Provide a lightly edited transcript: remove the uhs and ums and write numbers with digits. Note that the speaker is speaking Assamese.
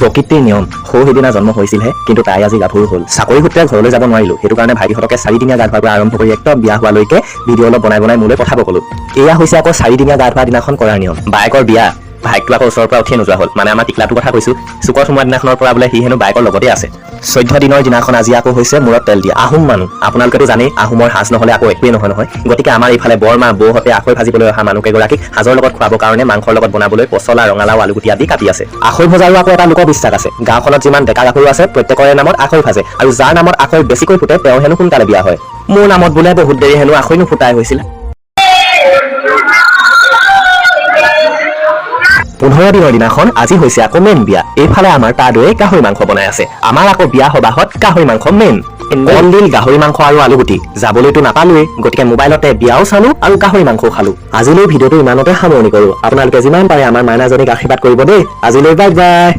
প্ৰকৃতিৰ নিয়ম সৌ সিদিনা জন্ম হৈছিলহে কিন্তু তাই আজি গাভৰু হ'ল চাকৰি সূত্ৰে ঘৰলৈ যাব নোৱাৰিলো সেইটো কাৰণে ভাইটিহঁতকে 4 দিনীয়া গা ধোৱাৰ পৰা আৰম্ভ কৰি একদম বিয়া হোৱালৈকে ভিডিঅ' অলপ বনাই মোলৈ পঠাব ক'লো এয়া হৈছে আকৌ 4 দিনীয়া গা ধোৱা দিনাখন কৰাৰ নিয়ম বাইকৰ বিয়া ভাইকটো আকৌ ওচৰৰ পৰা উঠিয়ে নোযোৱা হ'ল মানে আমাৰ টিকলাটোৰ কথা কৈছো চুকৰ সোমোৱা দিনাখনৰ পৰা বোলে সি হেনো বাইকৰ লগতে আছে 14 দিনৰ দিনাখন আজি আকৌ হৈছে মূৰত তেল দিয়া আহোম মানুহ আপোনালোকেতো জানেই আহোমৰ সাজ নহ'লে আকৌ একোৱেই নহয় গতিকে আমাৰ এইফালে বৰমা বৌহঁতে আখৈ ভাজিবলৈ অহা মানুহকেইগৰাকীক সাজৰ লগত খুৱাবৰ কাৰণে মাংসৰ লগত বনাবলৈ পচলা ৰঙালাও আলুগুটি আদি কাটি আছে আখৈ ভজাৰো আকৌ এটা লোকবিশ্বাস আছে গাঁওখনত যিমান ডেকা গাভৰু আছে প্ৰত্যেকৰে নামত আখৈ ভাজে আৰু যাৰ নামত আখৈ বেছিকৈ ফুটে তেওঁ হেনো সোনকালে বিয়া হয় মোৰ নামত বোলে বহুত দেৰি হেনো আখৈ নুফুটাই হৈছিল 15 দিনৰ দিনাখন আজি হৈছে আকৌ মেইন বিয়া এইফালে আমাৰ তাৰ দৰে গাহৰি মাংস বনাই আছে আমাৰ আকৌ বিয়া সবাহত গাহৰি মাংস মেইন কলডিল গাহৰি মাংস আৰু আলুগুটি যাবলৈতো নাপালোৱেই গতিকে মোবাইলতে বিয়াও চালো আৰু গাহৰি মাংসও খালো আজিলৈ ভিডিঅ'টো ইমানতে সামৰণি কৰো আপোনালোকে যিমান পাৰে আমাৰ মাইনাজনীক আশীৰ্বাদ কৰিব দেই আজিলৈ বাই বাই